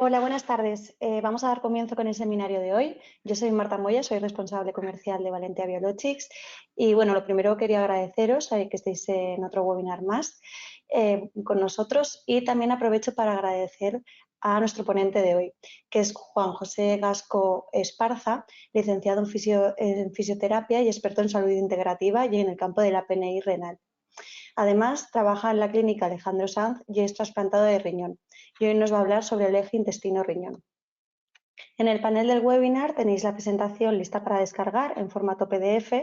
Hola, buenas tardes. Vamos a dar comienzo con el seminario de hoy. Yo soy Marta Moya, soy responsable comercial de Valentia Biologics y bueno, lo primero quería agradeceros que estéis en otro webinar más con nosotros y también aprovecho para agradecer a nuestro ponente de hoy, que es Juan José Gasco Esparza, licenciado en fisioterapia y experto en salud integrativa y en el campo de la PNI renal. Además, trabaja en la clínica Alejandro Sanz y es trasplantado de riñón. Y hoy nos va a hablar sobre el eje intestino-riñón. En el panel del webinar tenéis la presentación lista para descargar en formato PDF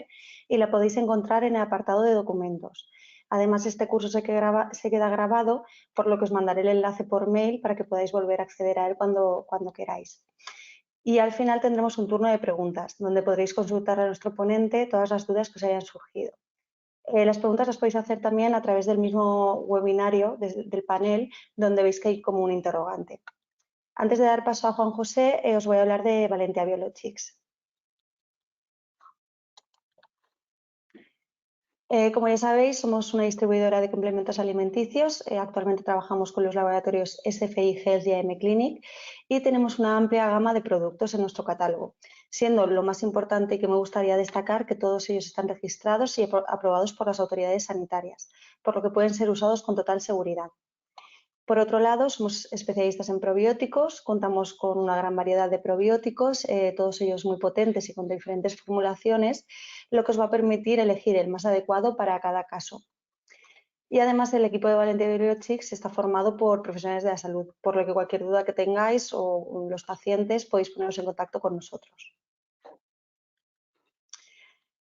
y la podéis encontrar en el apartado de documentos. Además, este curso se queda grabado, por lo que os mandaré el enlace por mail para que podáis volver a acceder a él cuando queráis. Y al final tendremos un turno de preguntas, donde podréis consultar a nuestro ponente todas las dudas que os hayan surgido. Las preguntas las podéis hacer también a través del mismo webinario, del panel, donde veis que hay como un interrogante. Antes de dar paso a Juan José, os voy a hablar de Valentia Biologics. Como ya sabéis, somos una distribuidora de complementos alimenticios. Actualmente trabajamos con los laboratorios SFI Health y AM Clinic y tenemos una amplia gama de productos en nuestro catálogo, siendo lo más importante y que me gustaría destacar que todos ellos están registrados y aprobados por las autoridades sanitarias, por lo que pueden ser usados con total seguridad. Por otro lado, somos especialistas en probióticos, contamos con una gran variedad de probióticos, todos ellos muy potentes y con diferentes formulaciones, lo que os va a permitir elegir el más adecuado para cada caso. Y además el equipo de Valentia Biologics está formado por profesionales de la salud, por lo que cualquier duda que tengáis o los pacientes podéis poneros en contacto con nosotros.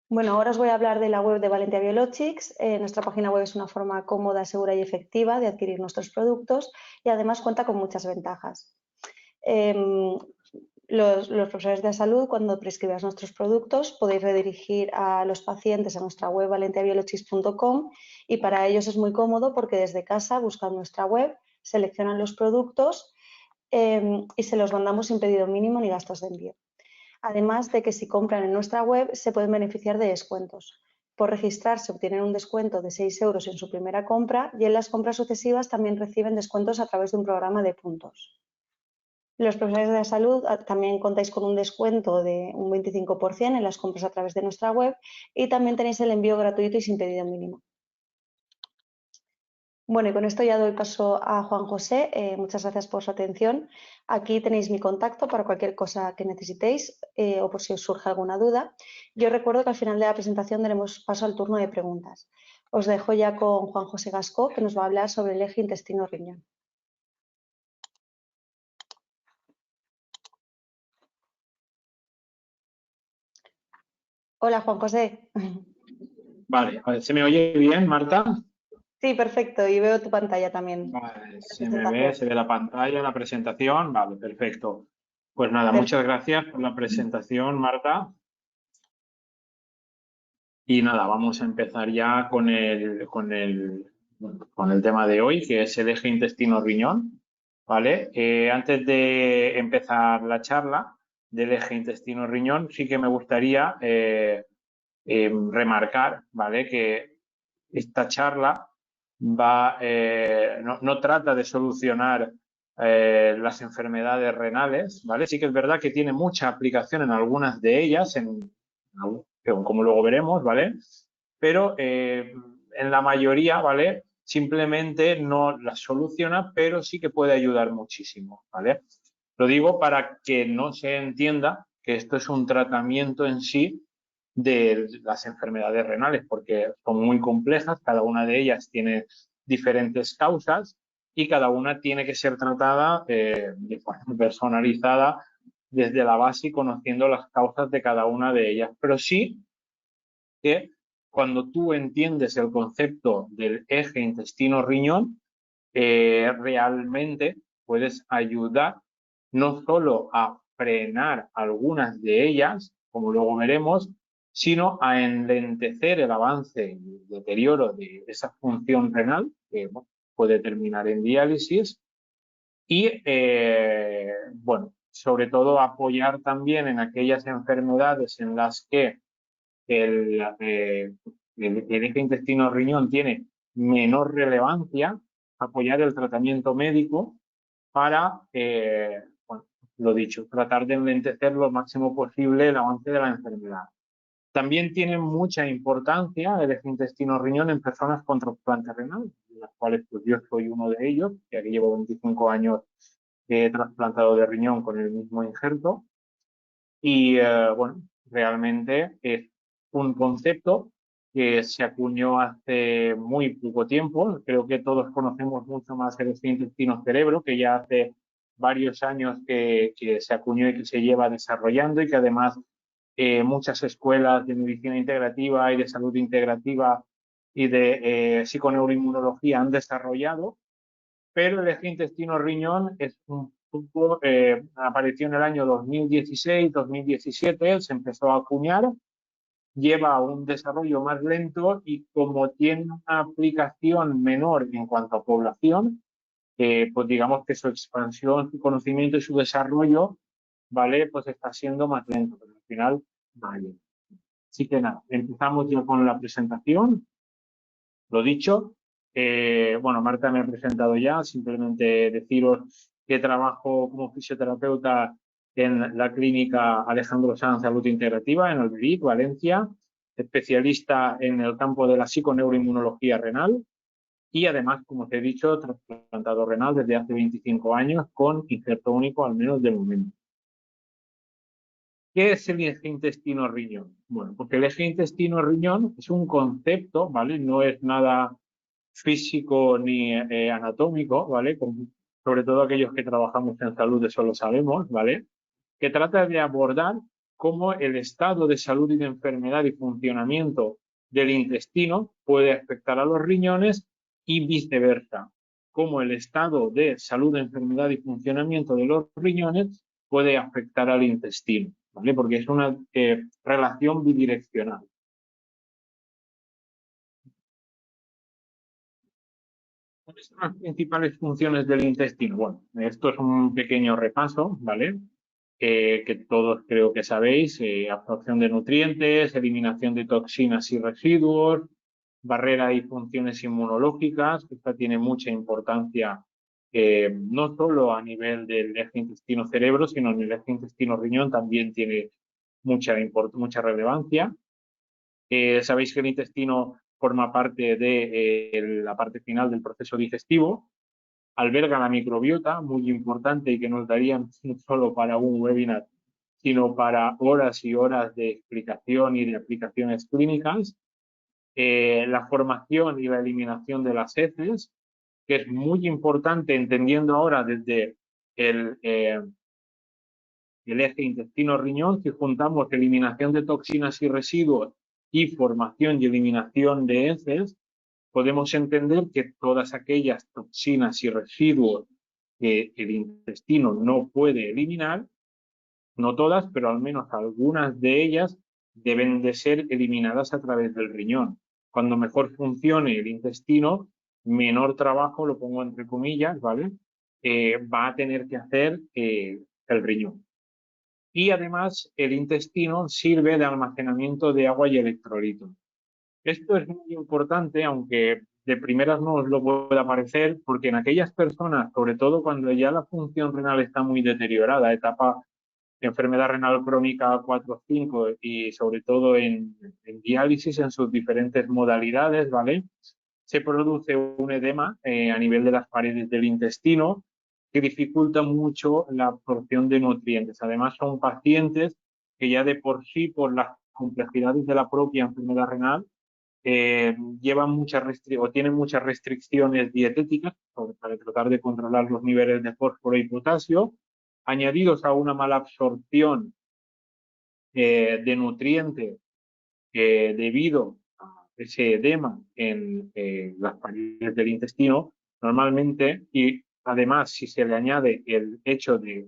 Bueno, ahora os voy a hablar de la web de Valentia Biologics. Nuestra página web es una forma cómoda, segura y efectiva de adquirir nuestros productos y además cuenta con muchas ventajas. Los profesionales de salud, cuando prescribáis nuestros productos, podéis redirigir a los pacientes a nuestra web valentiabiologics.com y para ellos es muy cómodo porque desde casa buscan nuestra web, seleccionan los productos y se los mandamos sin pedido mínimo ni gastos de envío. Además de que si compran en nuestra web se pueden beneficiar de descuentos. Por registrarse obtienen un descuento de 6 euros en su primera compra y en las compras sucesivas también reciben descuentos a través de un programa de puntos. Los profesionales de la salud también contáis con un descuento de un 25% en las compras a través de nuestra web y también tenéis el envío gratuito y sin pedido mínimo. Bueno, y con esto ya doy paso a Juan José. Muchas gracias por su atención. Aquí tenéis mi contacto para cualquier cosa que necesitéis o por si os surge alguna duda. Yo recuerdo que al final de la presentación daremos paso al turno de preguntas. Os dejo ya con Juan José Gasco, que nos va a hablar sobre el eje intestino-riñón. Hola, Juan José. Vale, a ver, ¿se me oye bien, Marta? Sí, perfecto. Y veo tu pantalla también. Vale, se me ve, se ve la pantalla, la presentación. Vale, perfecto. Pues nada, Perfecto. muchas gracias por la presentación, Marta. Y nada, vamos a empezar ya con el tema de hoy, que es el eje intestino-riñón. ¿Vale? Antes de empezar la charla del eje intestino-riñón, sí que me gustaría remarcar, ¿vale?, que esta charla no trata de solucionar las enfermedades renales, ¿vale? Sí que es verdad que tiene mucha aplicación en algunas de ellas, como luego veremos, ¿vale? Pero en la mayoría, ¿vale?, simplemente no las soluciona, pero sí que puede ayudar muchísimo, ¿vale? Lo digo para que no se entienda que esto es un tratamiento en sí de las enfermedades renales, porque son muy complejas, cada una de ellas tiene diferentes causas y cada una tiene que ser tratada de forma personalizada desde la base y conociendo las causas de cada una de ellas. Pero sí que cuando tú entiendes el concepto del eje intestino-riñón, realmente puedes ayudar no solo a frenar algunas de ellas, como luego veremos, sino a enlentecer el avance y el deterioro de esa función renal, que puede terminar en diálisis, y, bueno, sobre todo apoyar también en aquellas enfermedades en las que el eje intestino-riñón tiene menor relevancia, apoyar el tratamiento médico para, bueno, lo dicho, tratar de enlentecer lo máximo posible el avance de la enfermedad. También tiene mucha importancia el eje intestino-riñón en personas con trasplante renal, de las cuales pues, yo soy uno de ellos, que aquí llevo 25 años trasplantado de riñón con el mismo injerto. Y bueno, realmente es un concepto que se acuñó hace muy poco tiempo. Creo que todos conocemos mucho más el eje intestino-cerebro, que ya hace varios años que se acuñó y que se lleva desarrollando y que además muchas escuelas de medicina integrativa y de salud integrativa y de psiconeuroinmunología han desarrollado, pero el eje intestino-riñón es un poco, apareció en el año 2016, 2017, se empezó a acuñar, lleva un desarrollo más lento y como tiene una aplicación menor en cuanto a población, pues digamos que su expansión, su conocimiento y su desarrollo, ¿vale? Pues está siendo más lento, pero al final, vale. Así que nada, empezamos ya con la presentación. Lo dicho, bueno, Marta me ha presentado ya, simplemente deciros que trabajo como fisioterapeuta en la clínica Alejandro Sanz Salud Integrativa en Alberic, Valencia, especialista en el campo de la psiconeuroinmunología renal y además, como os he dicho, trasplantado renal desde hace 25 años con injerto único, al menos de momento. ¿Qué es el eje intestino-riñón? Bueno, porque el eje intestino-riñón es un concepto, ¿vale? No es nada físico ni anatómico, ¿vale? Sobre todo aquellos que trabajamos en salud, eso lo sabemos, ¿vale? Que trata de abordar cómo el estado de salud y de enfermedad y funcionamiento del intestino puede afectar a los riñones y viceversa, cómo el estado de salud, enfermedad y funcionamiento de los riñones puede afectar al intestino, ¿vale? Porque es una relación bidireccional. ¿Cuáles son las principales funciones del intestino? Bueno, esto es un pequeño repaso, ¿vale? Que todos creo que sabéis, absorción de nutrientes, eliminación de toxinas y residuos, barrera y funciones inmunológicas. Esta tiene mucha importancia no solo a nivel del eje intestino-cerebro, sino en el eje intestino-riñón también tiene mucha relevancia. Sabéis que el intestino forma parte de la parte final del proceso digestivo, alberga la microbiota, muy importante y que nos darían no solo para un webinar, sino para horas y horas de explicación y de aplicaciones clínicas. La formación y la eliminación de las heces, que es muy importante entendiendo ahora desde el, eh, el eje intestino-riñón, si juntamos eliminación de toxinas y residuos y formación y eliminación de heces, podemos entender que todas aquellas toxinas y residuos que el intestino no puede eliminar, no todas, pero al menos algunas de ellas deben de ser eliminadas a través del riñón. Cuando mejor funcione el intestino, menor trabajo, lo pongo entre comillas, ¿vale? Va a tener que hacer el riñón. Y además el intestino sirve de almacenamiento de agua y electrolitos. Esto es muy importante, aunque de primeras no os lo pueda parecer, porque en aquellas personas, sobre todo cuando ya la función renal está muy deteriorada, etapa de enfermedad renal crónica 4 o 5 y sobre todo en diálisis en sus diferentes modalidades, ¿vale? Se produce un edema a nivel de las paredes del intestino que dificulta mucho la absorción de nutrientes. Además, son pacientes que ya de por sí, por las complejidades de la propia enfermedad renal, llevan o tienen muchas restricciones dietéticas para tratar de controlar los niveles de fósforo y potasio, añadidos a una mala absorción de nutrientes debido a ese edema en las paredes del intestino, normalmente, y además si se le añade el hecho de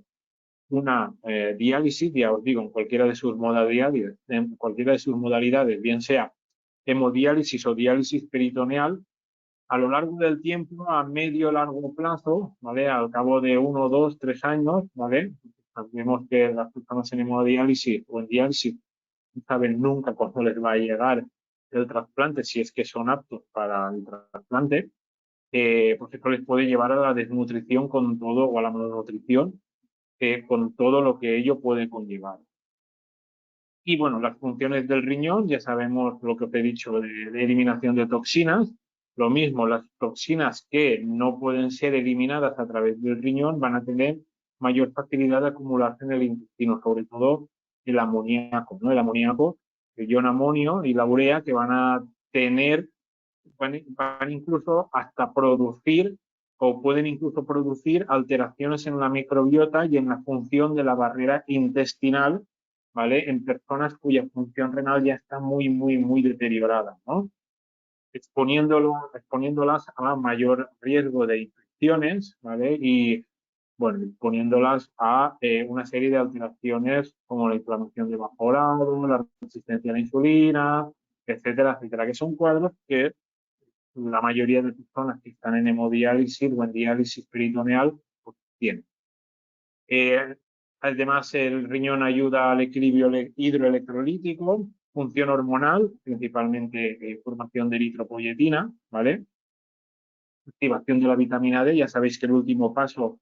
una diálisis, ya os digo, en cualquiera de sus modalidades, bien sea hemodiálisis o diálisis peritoneal, a lo largo del tiempo, a medio largo plazo, ¿vale? Al cabo de 1, 2, 3 años, ¿vale? Sabemos que las personas en hemodiálisis o en diálisis no saben nunca cuándo les va a llegar el trasplante, si es que son aptos para el trasplante. pues esto les puede llevar a la desnutrición con todo, o a la malnutrición, con todo lo que ello puede conllevar. Y bueno, las funciones del riñón, ya sabemos lo que os he dicho de eliminación de toxinas. Lo mismo, las toxinas que no pueden ser eliminadas a través del riñón van a tener mayor facilidad de acumularse en el intestino, sobre todo el amoníaco, ¿no? El amoníaco, el ion amonio y la urea, que van a tener, van incluso hasta producir, o pueden incluso producir alteraciones en la microbiota y en la función de la barrera intestinal, ¿vale? En personas cuya función renal ya está muy, muy, muy deteriorada, ¿no? Exponiéndolas a mayor riesgo de infecciones, ¿vale? Y, bueno, exponiéndolas a una serie de alteraciones como la inflamación de bajo grado, la resistencia a la insulina, etcétera, etcétera, que son cuadros que la mayoría de personas que están en hemodiálisis o en diálisis peritoneal pues, tienen. Además, el riñón ayuda al equilibrio hidroelectrolítico, función hormonal, principalmente formación de eritropoyetina, ¿vale? Activación de la vitamina D, ya sabéis que el último paso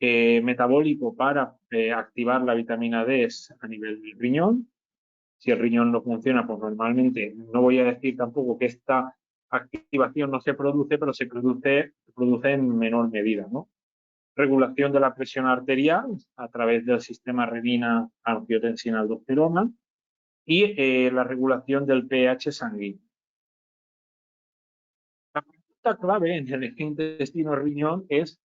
metabólico para activar la vitamina D es a nivel del riñón. Si el riñón no funciona, pues normalmente no voy a decir tampoco que esta activación no se produce, pero se produce en menor medida, ¿no? Regulación de la presión arterial a través del sistema renina-angiotensina-aldosterona y la regulación del pH sanguíneo. La pregunta clave en el eje intestino-riñón es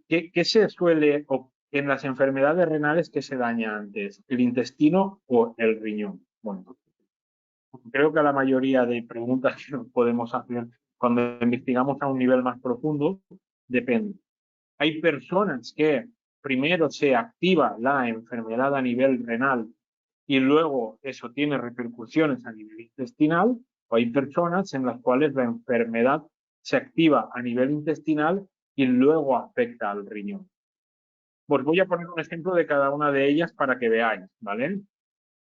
¿qué se suele, o en las enfermedades renales, qué se daña antes, el intestino o el riñón? Bueno, creo que la mayoría de preguntas que nos podemos hacer cuando investigamos a un nivel más profundo depende. Hay personas que primero se activa la enfermedad a nivel renal y luego eso tiene repercusiones a nivel intestinal, o hay personas en las cuales la enfermedad se activa a nivel intestinal y luego afecta al riñón. Pues voy a poner un ejemplo de cada una de ellas para que veáis, ¿vale?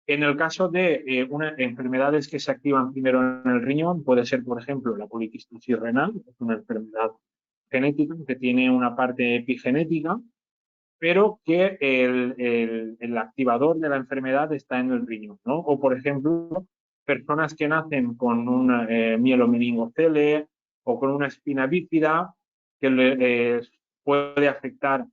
En el caso de enfermedades que se activan primero en el riñón, puede ser, por ejemplo, la poliquistosis renal, que es una enfermedad genética que tiene una parte epigenética, pero que el activador de la enfermedad está en el riñón, ¿no? O, por ejemplo, personas que nacen con un mielomeningocele o con una espina bífida que puede afectar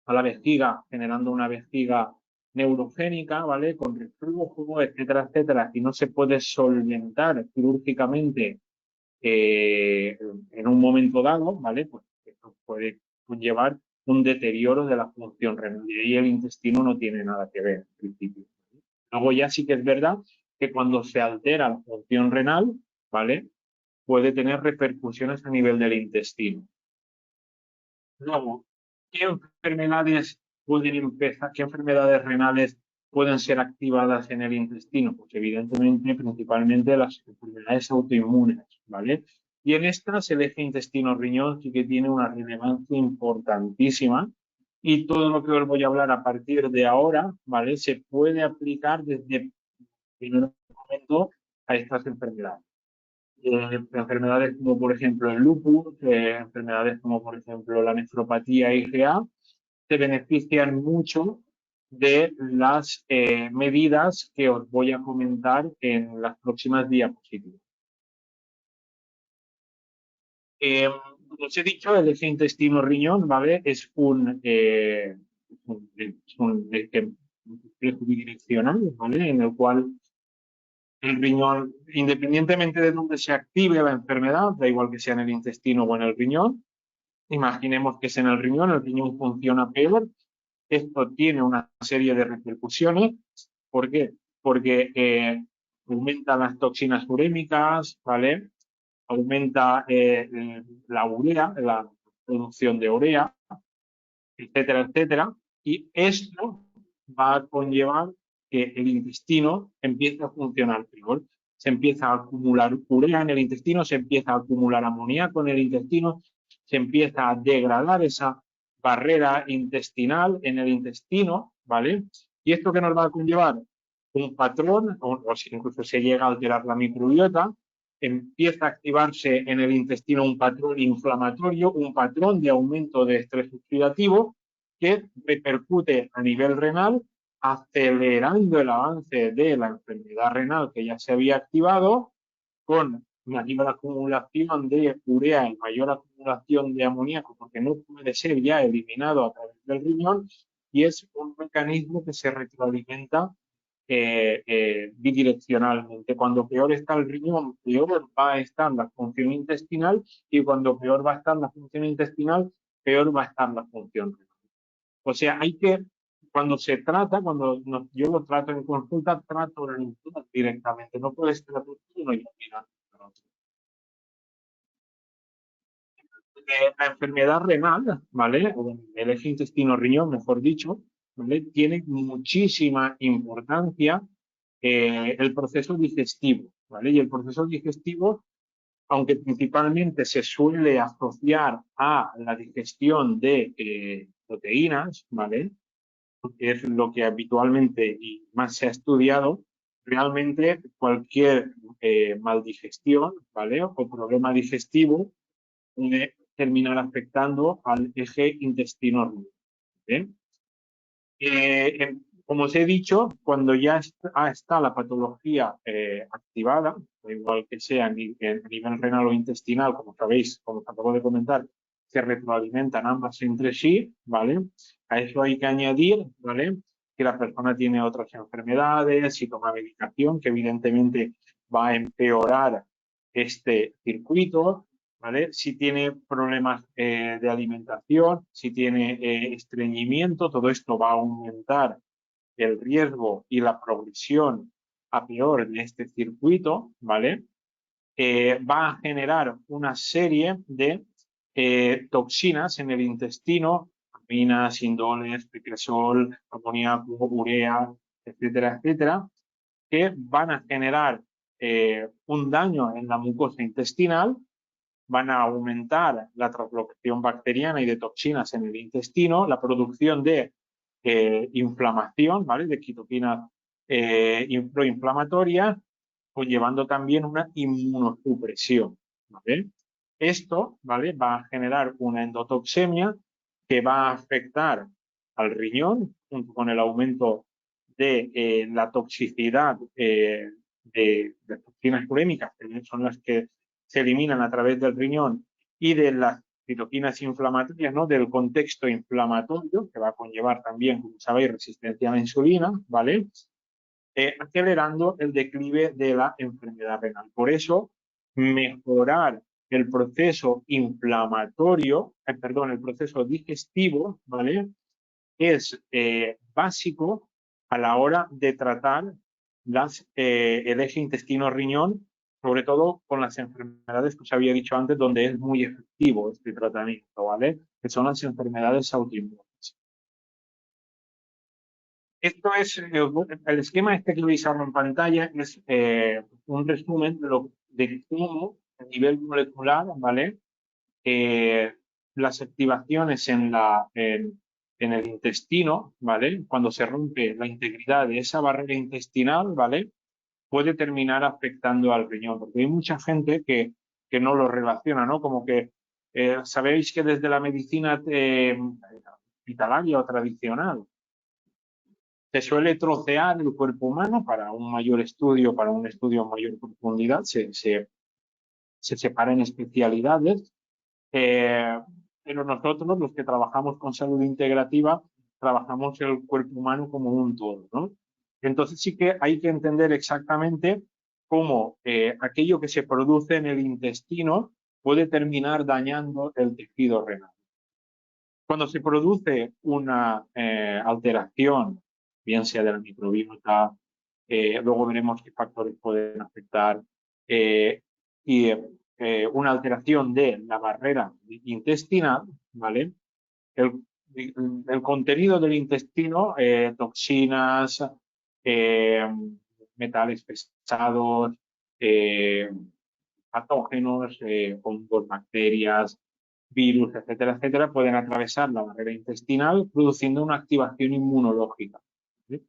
a la vejiga, generando una vejiga neurogénica, ¿vale? Con reflujo, etcétera, etcétera, y no se puede solventar quirúrgicamente en un momento dado, ¿vale? Pues esto puede conllevar un deterioro de la función renal y ahí el intestino no tiene nada que ver, en principio. Luego ya sí que es verdad que cuando se altera la función renal, ¿vale? Puede tener repercusiones a nivel del intestino. Luego, ¿qué enfermedades pueden empezar, qué enfermedades renales pueden ser activadas en el intestino? Pues evidentemente, principalmente las enfermedades autoinmunes, ¿vale? Y en estas el eje intestino-riñón sí que tiene una relevancia importantísima y todo lo que os voy a hablar a partir de ahora, ¿vale? Se puede aplicar desde el primer momento a estas enfermedades. Enfermedades como por ejemplo el lupus, enfermedades como por ejemplo la nefropatía IgA, se benefician mucho de las medidas que os voy a comentar en las próximas diapositivas. Os he dicho, el eje intestino-riñón, ¿vale? Es un eje bidireccional, ¿vale? En el cual el riñón, independientemente de dónde se active la enfermedad, da igual que sea en el intestino o en el riñón, imaginemos que es en el riñón funciona peor. Esto tiene una serie de repercusiones. ¿Por qué? Porque aumenta las toxinas urémicas, ¿vale? Aumenta la urea, la producción de urea, etcétera, etcétera. Y esto va a conllevar que el intestino empiece a funcionar peor. Se empieza a acumular urea en el intestino, se empieza a acumular amoníaco en el intestino, se empieza a degradar esa barrera intestinal en el intestino, ¿vale? ¿Y esto qué nos va a conllevar? Un patrón, o incluso se llega a alterar la microbiota, empieza a activarse en el intestino un patrón inflamatorio, un patrón de aumento de estrés oxidativo que repercute a nivel renal, acelerando el avance de la enfermedad renal que ya se había activado, con mayor acumulación de urea y mayor acumulación de amoníaco, porque no puede ser ya eliminado a través del riñón, y es un mecanismo que se retroalimenta bidireccionalmente. Cuando peor está el riñón, peor va a estar la función intestinal, y cuando peor va a estar la función intestinal, peor va a estar la función renal. O sea, hay que, cuando se trata, yo lo trato en consulta, trato directamente. No puedes tratar uno y mirar al otro. La enfermedad renal, ¿vale? O el eje intestino-riñón, mejor dicho, ¿vale? Tiene muchísima importancia el proceso digestivo, ¿vale? Y el proceso digestivo, aunque principalmente se suele asociar a la digestión de proteínas, ¿vale? Que es lo que habitualmente y más se ha estudiado, realmente cualquier maldigestión, ¿vale? O problema digestivo puede terminar afectando al eje intestino-riñón. Como os he dicho, cuando ya está la patología activada, da igual que sea a nivel renal o intestinal, como sabéis, como os acabo de comentar, se retroalimentan ambas entre sí, ¿vale? A eso hay que añadir, ¿vale? Que la persona tiene otras enfermedades, si toma medicación, que evidentemente va a empeorar este circuito, ¿vale? Si tiene problemas de alimentación, si tiene estreñimiento, todo esto va a aumentar el riesgo y la progresión a peor de este circuito, ¿vale? Va a generar una serie de toxinas en el intestino, aminas, indoles, picresol, amoníaco, urea, etcétera, etcétera, que van a generar un daño en la mucosa intestinal, van a aumentar la translocación bacteriana y de toxinas en el intestino, la producción de inflamación, ¿vale? De quitoquinas proinflamatorias, conllevando también una inmunosupresión, ¿vale? Esto, ¿vale? Va a generar una endotoxemia que va a afectar al riñón, junto con el aumento de la toxicidad de toxinas urémicas, que son las que se eliminan a través del riñón, y de las citoquinas inflamatorias, ¿no? Del contexto inflamatorio, que va a conllevar también, como sabéis, resistencia a la insulina, ¿vale? Acelerando el declive de la enfermedad renal. Por eso, mejorar el proceso inflamatorio, el proceso digestivo, ¿vale? Es básico a la hora de tratar el eje intestino-riñón, sobre todo con las enfermedades que os había dicho antes, donde es muy efectivo este tratamiento, ¿vale? Que son las enfermedades autoinmunes. Esto es, el esquema este que veis ahora en pantalla es un resumen de cómo a nivel molecular, ¿vale? Las activaciones en el intestino, ¿vale? Cuando se rompe la integridad de esa barrera intestinal, ¿vale? Puede terminar afectando al riñón, porque hay mucha gente que no lo relaciona, ¿no? Como que sabéis que desde la medicina hospitalaria o tradicional se suele trocear el cuerpo humano para un mayor estudio, para un estudio en mayor profundidad, se separa en especialidades, pero nosotros, los que trabajamos con salud integrativa, trabajamos el cuerpo humano como un todo, ¿no? Entonces sí que hay que entender exactamente cómo aquello que se produce en el intestino puede terminar dañando el tejido renal. Cuando se produce una alteración, bien sea de la microbiota, luego veremos qué factores pueden afectar, y una alteración de la barrera intestinal, ¿vale? El contenido del intestino, toxinas, eh, metales pesados, eh, patógenos, hongos, bacterias, virus, etcétera, etcétera, pueden atravesar la barrera intestinal produciendo una activación inmunológica. ¿Sí?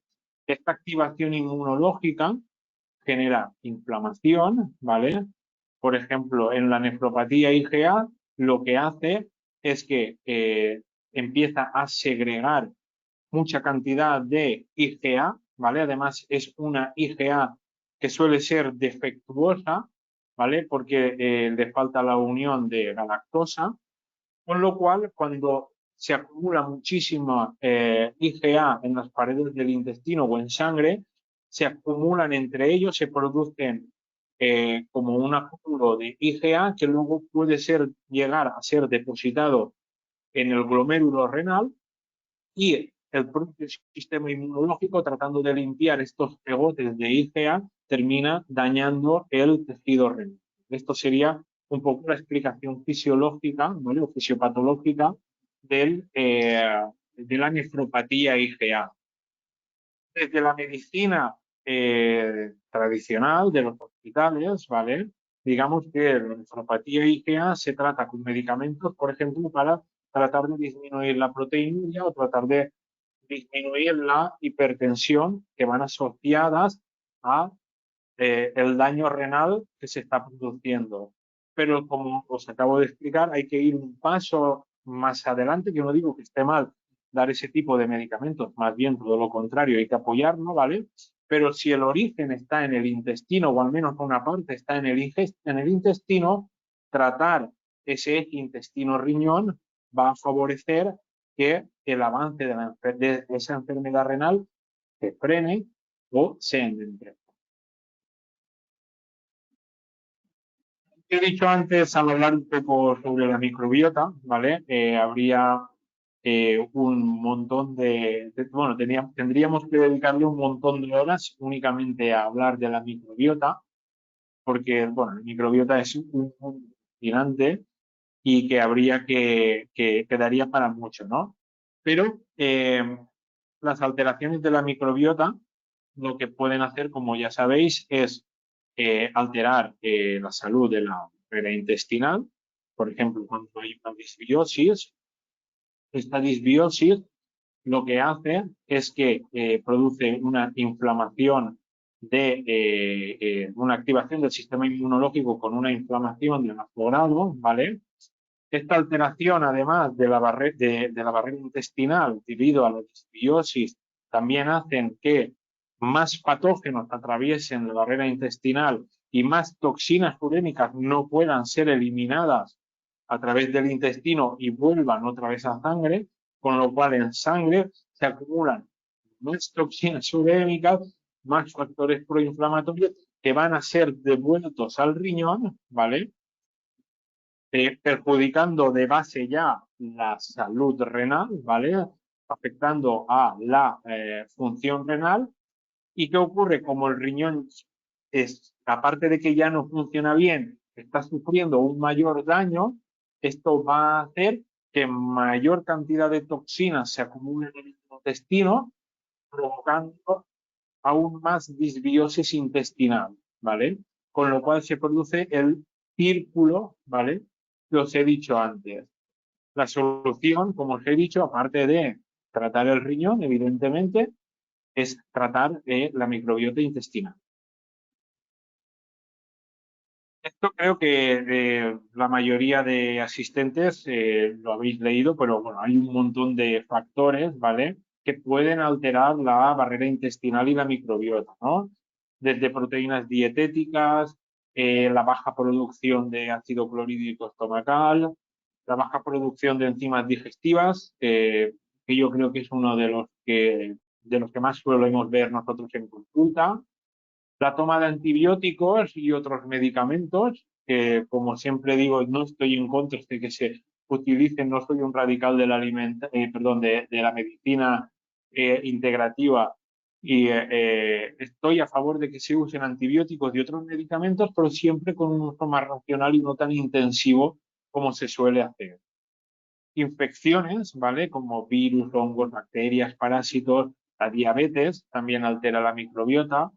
Esta activación inmunológica genera inflamación, ¿vale? por ejemplo, en la nefropatía IgA, lo que hace es que empieza a segregar mucha cantidad de IgA, ¿vale? Además, es una IgA que suele ser defectuosa, ¿vale? Porque le falta la unión de la lactosa, con lo cual, cuando se acumula muchísima IgA en las paredes del intestino o en sangre, se acumulan entre ellos, se producen como un acúmulo de IgA que luego puede llegar a ser depositado en el glomérulo renal y el propio sistema inmunológico, tratando de limpiar estos pegotes de IgA, termina dañando el tejido renal. Esto sería un poco la explicación fisiológica, ¿vale? O fisiopatológica de la nefropatía IgA. Desde la medicina tradicional de los hospitales, ¿vale? Digamos que la nefropatía IgA se trata con medicamentos, por ejemplo, para tratar de disminuir la proteinuria o tratar de disminuir la hipertensión que van asociadas a el daño renal que se está produciendo. Pero como os acabo de explicar, hay que ir un paso más adelante, que no digo que esté mal dar ese tipo de medicamentos, más bien todo lo contrario, hay que apoyarlo, ¿vale? Pero si el origen está en el intestino, o al menos una parte está en el intestino, tratar ese eje intestino-riñón va a favorecer que el avance de esa enfermedad renal se frene o se endentre. He dicho antes, al hablar un poco sobre la microbiota, ¿vale? Habría un montón bueno, tendríamos que dedicarle un montón de horas únicamente a hablar de la microbiota, porque, bueno, la microbiota es un mundo fascinante y que habría que quedaría para mucho, ¿no? Pero las alteraciones de la microbiota lo que pueden hacer, como ya sabéis, es alterar la salud de la barrera intestinal. Por ejemplo, cuando hay una disbiosis, esta disbiosis lo que hace es que produce una inflamación una activación del sistema inmunológico con una inflamación de bajo grado, ¿vale? Esta alteración, además de la barrera intestinal debido a la disbiosis, también hacen que más patógenos atraviesen la barrera intestinal y más toxinas urémicas no puedan ser eliminadas a través del intestino y vuelvan otra vez a sangre, con lo cual en sangre se acumulan más toxinas urémicas, más factores proinflamatorios que van a ser devueltos al riñón, ¿vale? Perjudicando de base ya la salud renal, ¿vale? Afectando a la función renal. ¿Y qué ocurre? Como el riñón aparte de que ya no funciona bien, está sufriendo un mayor daño, esto va a hacer que mayor cantidad de toxinas se acumulen en el intestino, provocando aún más disbiosis intestinal, ¿vale? Con lo cual se produce el círculo, ¿vale? Que os he dicho antes. La solución, como os he dicho, aparte de tratar el riñón, evidentemente, es tratar la microbiota intestinal. Esto creo que la mayoría de asistentes lo habéis leído, pero bueno, hay un montón de factores, ¿vale? Que pueden alterar la barrera intestinal y la microbiota, ¿no? Desde proteínas dietéticas, la baja producción de ácido clorhídrico estomacal, la baja producción de enzimas digestivas, que yo creo que es uno de los que más solemos ver nosotros en consulta. La toma de antibióticos y otros medicamentos, que como siempre digo, no estoy en contra de que se utilicen, no soy un radical de de la medicina integrativa y estoy a favor de que se usen antibióticos y otros medicamentos, pero siempre con un uso más racional y no tan intensivo como se suele hacer. Infecciones, ¿vale? Como virus, hongos, bacterias, parásitos, la diabetes también altera la microbiota,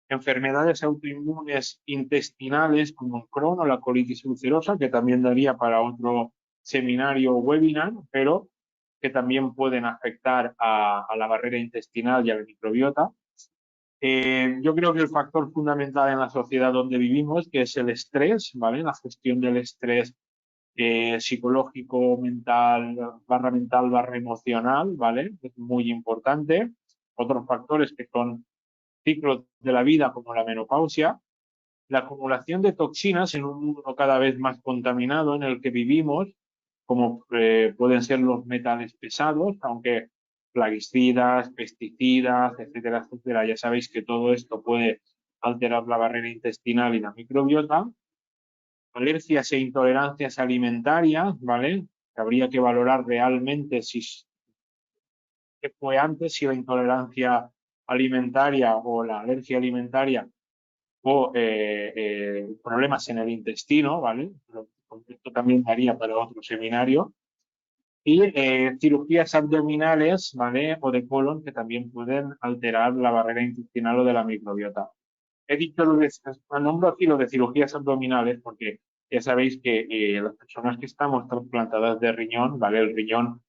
enfermedades autoinmunes intestinales como el Crohn o la colitis ulcerosa, que también daría para otro seminario o webinar, pero que también pueden afectar a la barrera intestinal y a la microbiota. Yo creo que el factor fundamental en la sociedad donde vivimos, que es el estrés, ¿vale? La gestión del estrés psicológico, mental, barra emocional, ¿vale? Es muy importante. Otros factores que son ciclos de la vida, como la menopausia, la acumulación de toxinas en un mundo cada vez más contaminado en el que vivimos, como pueden ser los metales pesados, aunque plaguicidas, pesticidas, etcétera, etcétera. Ya sabéis que todo esto puede alterar la barrera intestinal y la microbiota. Alergias e intolerancias alimentarias, ¿vale? Habría que valorar realmente si qué fue antes, si la intolerancia alimentaria o la alergia alimentaria o problemas en el intestino, ¿vale? Pero esto también daría para otro seminario. Y cirugías abdominales, ¿vale? O de colon que también pueden alterar la barrera intestinal o de la microbiota. He dicho nombro aquí lo de cirugías abdominales porque ya sabéis que las personas que estamos trasplantadas de riñón, ¿vale? El riñón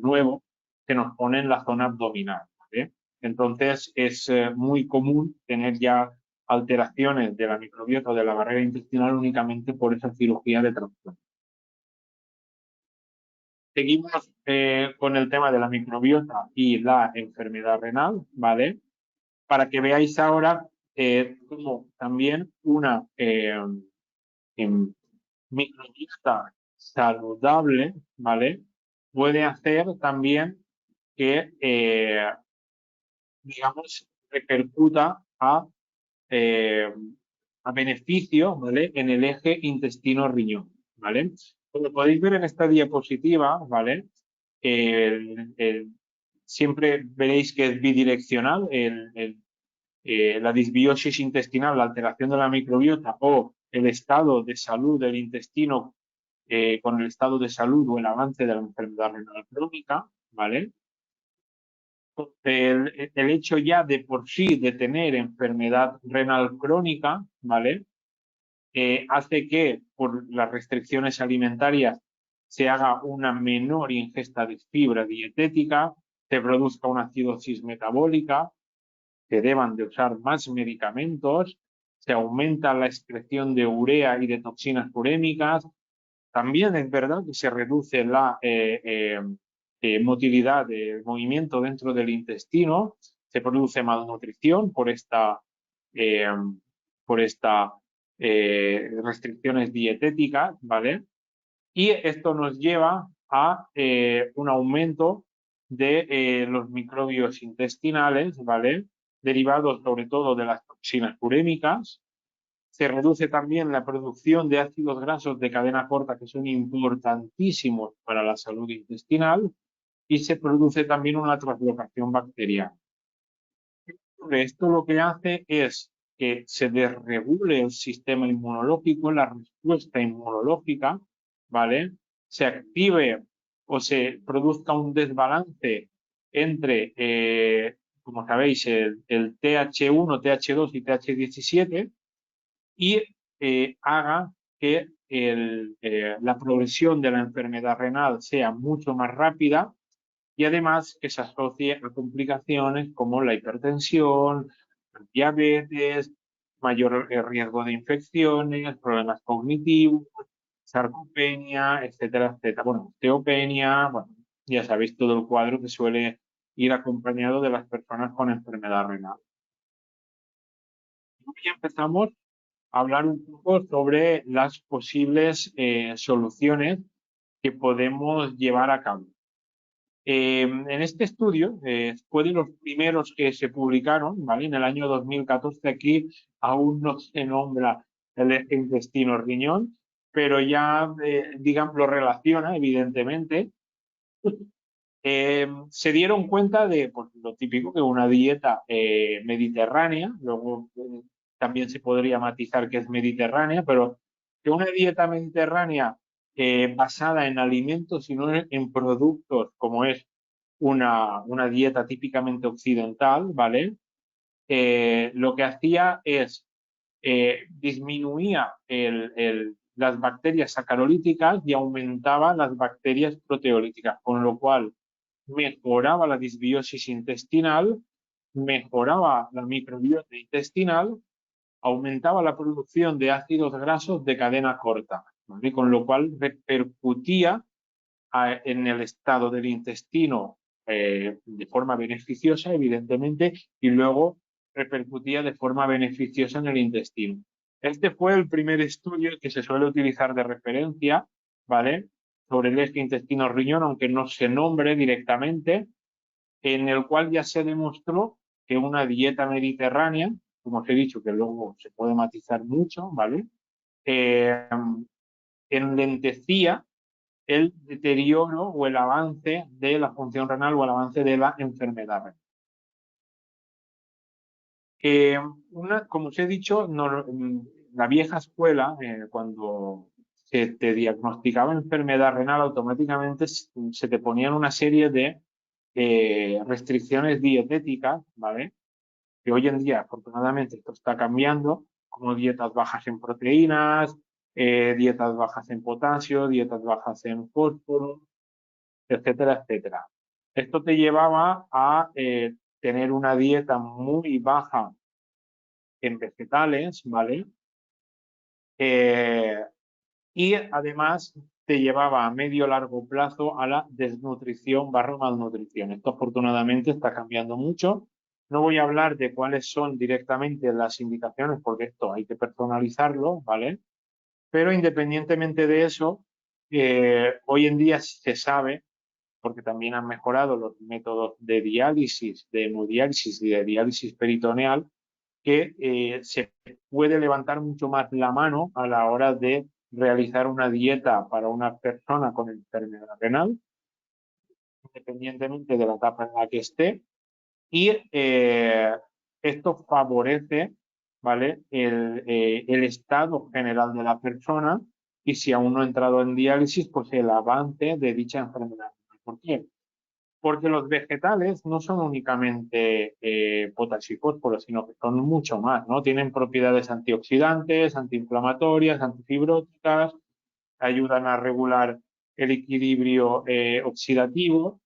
nuevo se nos pone en la zona abdominal, ¿vale? Entonces es muy común tener ya alteraciones de la microbiota o de la barrera intestinal únicamente por esa cirugía de trasplante. Seguimos con el tema de la microbiota y la enfermedad renal, ¿vale? Para que veáis ahora cómo también una microbiota saludable, ¿vale? Puede hacer también que, digamos, repercuta eh, a beneficio, ¿vale? En el eje intestino-riñón, ¿vale? Como podéis ver en esta diapositiva, ¿vale? Siempre veréis que es bidireccional la disbiosis intestinal, la alteración de la microbiota o el estado de salud del intestino con el estado de salud o el avance de la enfermedad renal crónica, ¿vale? El hecho ya de por sí de tener enfermedad renal crónica, ¿vale? Hace que por las restricciones alimentarias se haga una menor ingesta de fibra dietética, se produzca una acidosis metabólica, se deban de usar más medicamentos, se aumenta la excreción de urea y de toxinas urémicas. También es verdad que se reduce la motilidad del movimiento dentro del intestino, se produce malnutrición eh, por esta restricciones dietéticas, ¿vale? Y esto nos lleva a un aumento de los microbios intestinales, ¿vale? Derivados sobre todo de las toxinas urémicas. Se reduce también la producción de ácidos grasos de cadena corta que son importantísimos para la salud intestinal y se produce también una translocación bacteriana. Esto lo que hace es que se desregule el sistema inmunológico, la respuesta inmunológica, ¿vale? Se active o se produzca un desbalance entre, como sabéis, el TH1, TH2 y TH17 y haga que la progresión de la enfermedad renal sea mucho más rápida y además que se asocie a complicaciones como la hipertensión, diabetes, mayor riesgo de infecciones, problemas cognitivos, sarcopenia, etcétera, etcétera. Bueno, osteopenia, bueno, ya sabéis todo el cuadro que suele ir acompañado de las personas con enfermedad renal. Y empezamos a hablar un poco sobre las posibles soluciones que podemos llevar a cabo. En este estudio, fue de los primeros que se publicaron, ¿vale? En el año 2014, aquí aún no se nombra el intestino riñón, pero ya, digamos, lo relaciona, evidentemente. Se dieron cuenta de pues, lo típico, que una dieta mediterránea, luego también se podría matizar que es mediterránea, pero que una dieta mediterránea basada en alimentos y no en productos, como es una dieta típicamente occidental, ¿vale? Lo que hacía es disminuía las bacterias sacarolíticas y aumentaba las bacterias proteolíticas, con lo cual mejoraba la disbiosis intestinal, mejoraba la microbiota intestinal, aumentaba la producción de ácidos grasos de cadena corta, ¿vale? Con lo cual repercutía en el estado del intestino de forma beneficiosa, evidentemente, y luego repercutía de forma beneficiosa en el intestino. Este fue el primer estudio que se suele utilizar de referencia, ¿vale? Sobre el eje intestino-riñón, aunque no se nombre directamente, en el cual ya se demostró que una dieta mediterránea, como os he dicho, que luego se puede matizar mucho, ¿vale? Enlentecía el deterioro o el avance de la función renal o el avance de la enfermedad renal. Como os he dicho, la vieja escuela, cuando se te diagnosticaba enfermedad renal, automáticamente se te ponían una serie de restricciones dietéticas, ¿vale? Que hoy en día, afortunadamente, esto está cambiando, como dietas bajas en proteínas, dietas bajas en potasio, dietas bajas en fósforo, etcétera, etcétera. Esto te llevaba a tener una dieta muy baja en vegetales, ¿vale? Y además te llevaba a medio largo plazo a la desnutrición barra malnutrición. Esto afortunadamente está cambiando mucho. No voy a hablar de cuáles son directamente las indicaciones porque esto hay que personalizarlo, ¿vale? Pero independientemente de eso, hoy en día se sabe, porque también han mejorado los métodos de diálisis, de hemodiálisis y de diálisis peritoneal, que se puede levantar mucho más la mano a la hora de realizar una dieta para una persona con enfermedad renal, independientemente de la etapa en la que esté, y esto favorece, ¿vale? El estado general de la persona y si aún no ha entrado en diálisis, pues el avance de dicha enfermedad. ¿Por qué? Porque los vegetales no son únicamente potasio y fósforo, sino que son mucho más, ¿no? Tienen propiedades antioxidantes, antiinflamatorias, antifibróticas, ayudan a regular el equilibrio oxidativo,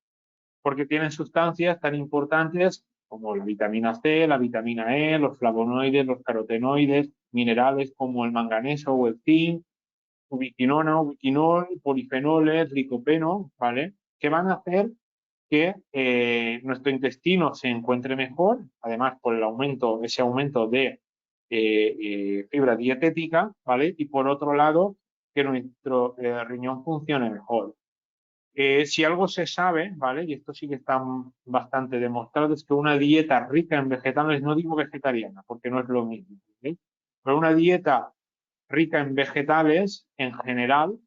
porque tienen sustancias tan importantes como la vitamina C, la vitamina E, los flavonoides, los carotenoides, minerales como el manganeso o el zinc, ubiquinona, ubiquinol, polifenoles, licopeno, ¿vale? Que van a hacer que nuestro intestino se encuentre mejor, además por ese aumento de fibra dietética, ¿vale? Y por otro lado, que nuestro riñón funcione mejor. Si algo se sabe, ¿vale? Y esto sí que está bastante demostrado, es que una dieta rica en vegetales, no digo vegetariana, porque no es lo mismo, ¿okay? Pero una dieta rica en vegetales, en general,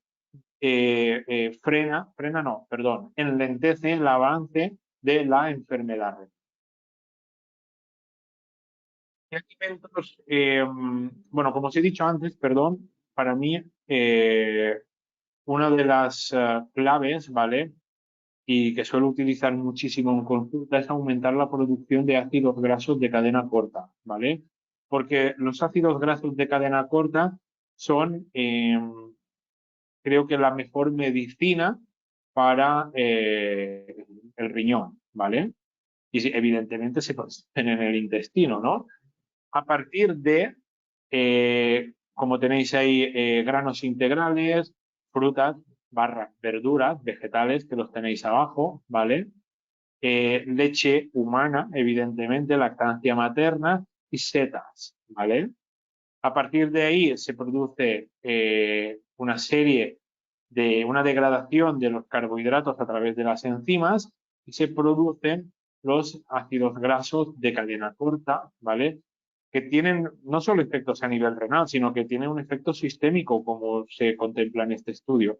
enlentece el avance de la enfermedad renal. ¿Qué alimentos? Bueno, como os he dicho antes, perdón, para mí una de las claves, ¿vale? Y que suelo utilizar muchísimo en consulta es aumentar la producción de ácidos grasos de cadena corta, ¿vale? Porque los ácidos grasos de cadena corta son, creo que la mejor medicina para el riñón, ¿vale? Y evidentemente se producen en el intestino, ¿no? A partir de, como tenéis ahí, granos integrales, frutas, barra verduras, vegetales, que los tenéis abajo, ¿vale? Leche humana, evidentemente, lactancia materna y setas, ¿vale? A partir de ahí se produce una degradación de los carbohidratos a través de las enzimas y se producen los ácidos grasos de cadena corta, ¿vale? Que tienen no solo efectos a nivel renal, sino que tienen un efecto sistémico, como se contempla en este estudio.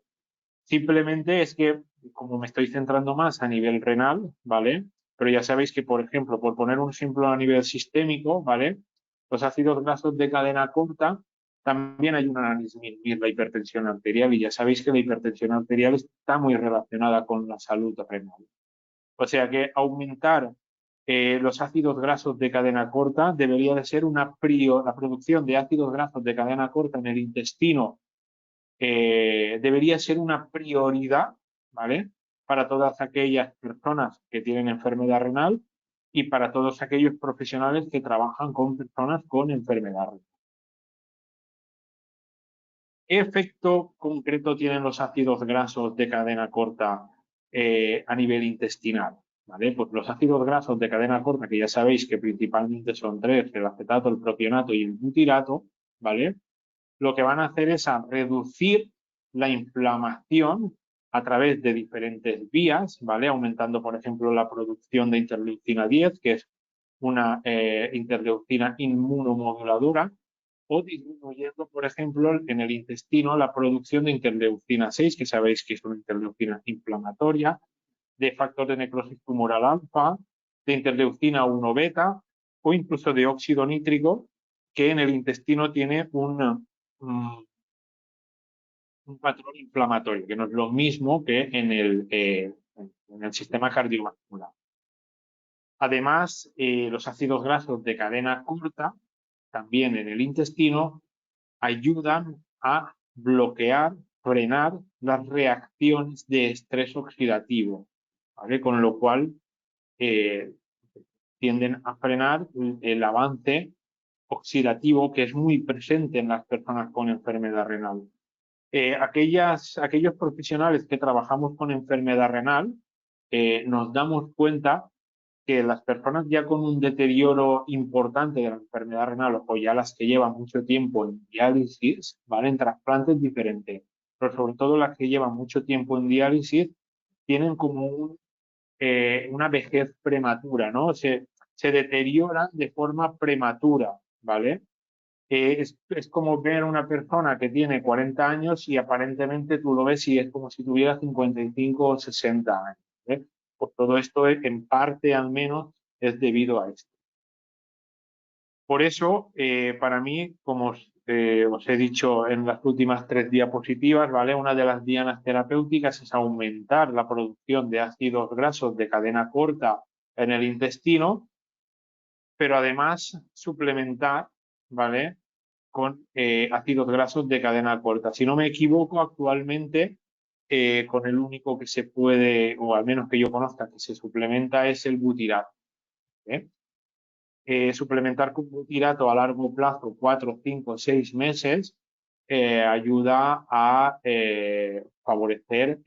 Simplemente es que, como me estoy centrando más a nivel renal, ¿vale? Pero ya sabéis que, por ejemplo, por poner un ejemplo a nivel sistémico, ¿vale? Los ácidos grasos de cadena corta también ayudan a disminuir la hipertensión arterial y ya sabéis que la hipertensión arterial está muy relacionada con la salud renal. O sea que aumentar los ácidos grasos de cadena corta debería de ser la producción de ácidos grasos de cadena corta en el intestino debería ser una prioridad, ¿vale? Para todas aquellas personas que tienen enfermedad renal y para todos aquellos profesionales que trabajan con personas con enfermedad renal. ¿Qué efecto concreto tienen los ácidos grasos de cadena corta a nivel intestinal? ¿Vale? Pues los ácidos grasos de cadena corta, que ya sabéis que principalmente son tres, el acetato, el propionato y el butirato, ¿vale? Lo que van a hacer es a reducir la inflamación a través de diferentes vías, ¿vale? Aumentando, por ejemplo, la producción de interleucina 10, que es una interleucina inmunomoduladora, o disminuyendo, por ejemplo, en el intestino la producción de interleucina 6, que sabéis que es una interleucina inflamatoria, de factor de necrosis tumoral alfa, de interleucina 1 beta o incluso de óxido nítrico, que en el intestino tiene un patrón inflamatorio, que no es lo mismo que en el sistema cardiovascular. Además, los ácidos grasos de cadena corta, también en el intestino, ayudan a bloquear, frenar las reacciones de estrés oxidativo, ¿vale? Con lo cual tienden a frenar el avance oxidativo que es muy presente en las personas con enfermedad renal. Aquellos profesionales que trabajamos con enfermedad renal nos damos cuenta que las personas ya con un deterioro importante de la enfermedad renal o ya las que llevan mucho tiempo en diálisis, ¿vale? En trasplantes diferentes, pero sobre todo las que llevan mucho tiempo en diálisis tienen como una vejez prematura, ¿no? Se deterioran de forma prematura, ¿vale? Es como ver a una persona que tiene 40 años y aparentemente tú lo ves y es como si tuviera 55 o 60 años. ¿Eh? Pues todo esto, en parte al menos, es debido a esto. Por eso, para mí, como os he dicho en las últimas 3 diapositivas, ¿vale? Una de las dianas terapéuticas es aumentar la producción de ácidos grasos de cadena corta en el intestino, pero además suplementar, ¿vale? Con ácidos grasos de cadena corta. Si no me equivoco, actualmente con el único que se puede, o al menos que yo conozca, que se suplementa es el butirato. ¿Eh? Suplementar con butirato a largo plazo, 4, 5, 6 meses, ayuda a favorecer,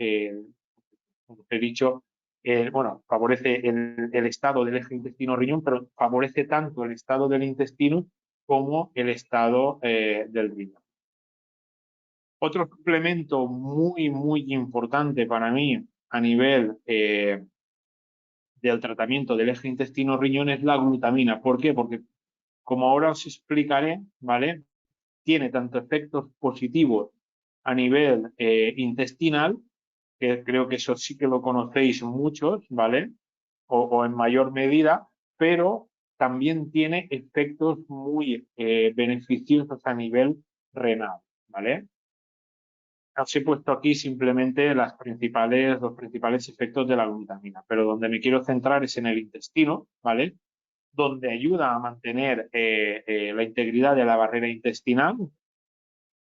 como os he dicho, bueno, favorece el estado del eje intestino-riñón, pero favorece tanto el estado del intestino como el estado del riñón. Otro suplemento muy, muy importante para mí a nivel del tratamiento del eje intestino-riñón es la glutamina. ¿Por qué? Porque, como ahora os explicaré, ¿vale? Tiene tanto efectos positivos a nivel intestinal, que creo que eso sí que lo conocéis muchos, ¿vale? O en mayor medida, pero también tiene efectos muy beneficiosos a nivel renal, ¿vale? Os he puesto aquí simplemente los principales efectos de la glutamina, pero donde me quiero centrar es en el intestino, ¿vale? Donde ayuda a mantener la integridad de la barrera intestinal,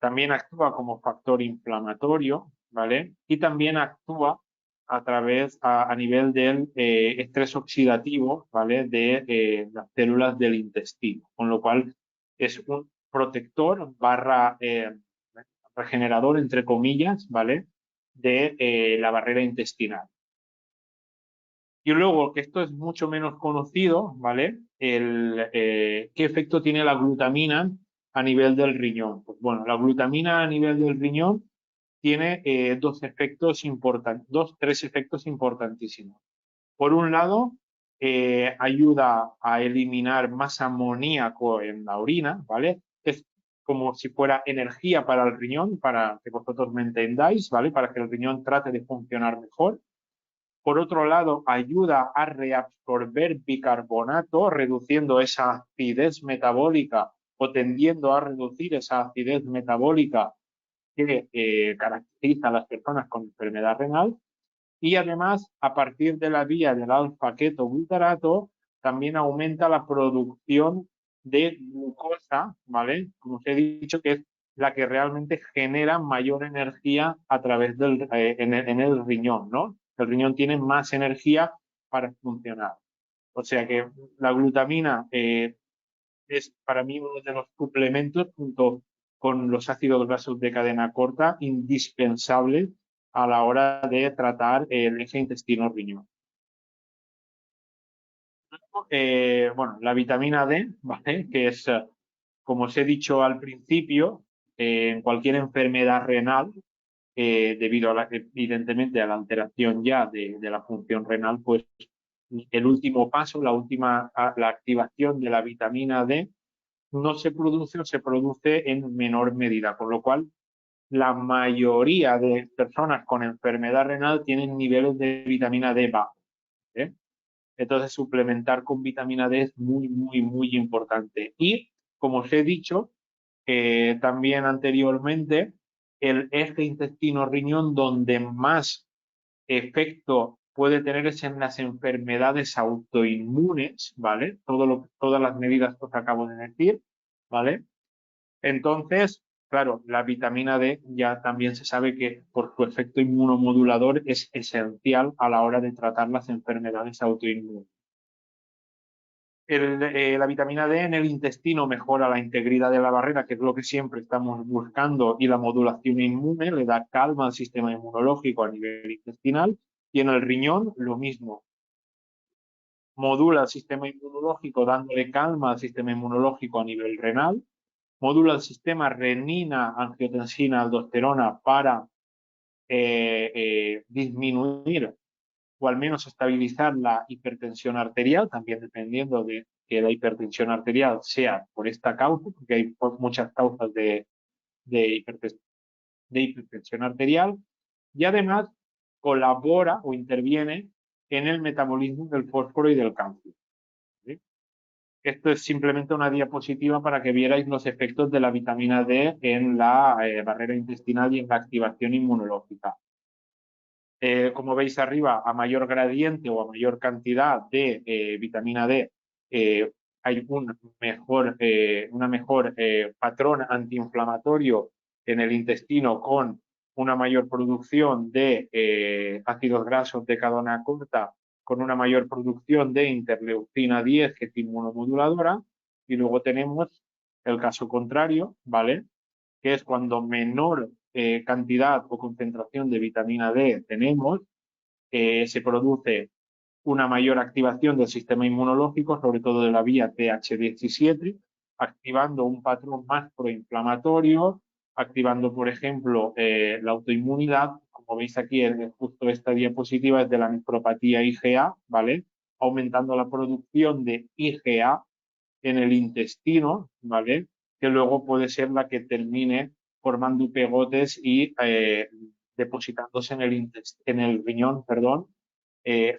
también actúa como factor inflamatorio, ¿vale? Y también actúa a nivel del estrés oxidativo, ¿vale? De las células del intestino, con lo cual es un protector barra regenerador, entre comillas, ¿vale? De la barrera intestinal. Y luego, que esto es mucho menos conocido, ¿vale? ¿Qué efecto tiene la glutamina a nivel del riñón? Pues bueno, la glutamina a nivel del riñón tiene tres efectos importantísimos. Por un lado, ayuda a eliminar más amoníaco en la orina, ¿vale? Es como si fuera energía para el riñón, para que vosotros me entendáis, ¿vale? Para que el riñón trate de funcionar mejor. Por otro lado, ayuda a reabsorber bicarbonato, reduciendo esa acidez metabólica o tendiendo a reducir esa acidez metabólica que caracteriza a las personas con enfermedad renal. Y además, a partir de la vía del alfa-ketoglutarato, también aumenta la producción de glucosa, ¿vale? Como os he dicho, que es la que realmente genera mayor energía a través en el riñón, ¿no? El riñón tiene más energía para funcionar. O sea que la glutamina es para mí uno de los suplementos, junto con los ácidos grasos de cadena corta, indispensables a la hora de tratar el eje intestino-riñón. Bueno, la vitamina D, ¿vale? Que es, como os he dicho al principio, en cualquier enfermedad renal, debido a evidentemente a la alteración ya de la función renal, pues el último paso, la activación de la vitamina D no se produce o se produce en menor medida, con lo cual la mayoría de personas con enfermedad renal tienen niveles de vitamina D bajos, ¿eh? Entonces, suplementar con vitamina D es muy, muy, muy importante. Y, como os he dicho también anteriormente, el eje intestino-riñón donde más efecto puede tener es en las enfermedades autoinmunes, ¿vale? Todas las medidas que os acabo de decir, ¿vale? Entonces, claro, la vitamina D ya también se sabe que por su efecto inmunomodulador es esencial a la hora de tratar las enfermedades autoinmunes. La vitamina D en el intestino mejora la integridad de la barrera, que es lo que siempre estamos buscando, y la modulación inmune le da calma al sistema inmunológico a nivel intestinal. Y en el riñón, lo mismo. Modula el sistema inmunológico dándole calma al sistema inmunológico a nivel renal. Modula el sistema renina, angiotensina, aldosterona para disminuir o al menos estabilizar la hipertensión arterial, también dependiendo de que la hipertensión arterial sea por esta causa, porque hay muchas causas de, de hipertensión arterial, y además colabora o interviene en el metabolismo del fósforo y del calcio, ¿sí? Esto es simplemente una diapositiva para que vierais los efectos de la vitamina D en la barrera intestinal y en la activación inmunológica. Como veis arriba, a mayor gradiente o a mayor cantidad de vitamina D, hay una mejor patrón antiinflamatorio en el intestino, con una mayor producción de ácidos grasos de cadena corta, con una mayor producción de interleucina 10, que es inmunomoduladora. Y luego tenemos el caso contrario, ¿vale? Que es cuando menor cantidad o concentración de vitamina D tenemos, se produce una mayor activación del sistema inmunológico, sobre todo de la vía TH17, activando un patrón más proinflamatorio, activando, por ejemplo, la autoinmunidad. Como veis aquí, justo esta diapositiva es de la nefropatía IgA, ¿vale? Aumentando la producción de IgA en el intestino, ¿vale? Que luego puede ser la que termine formando pegotes y depositándose en el riñón, perdón,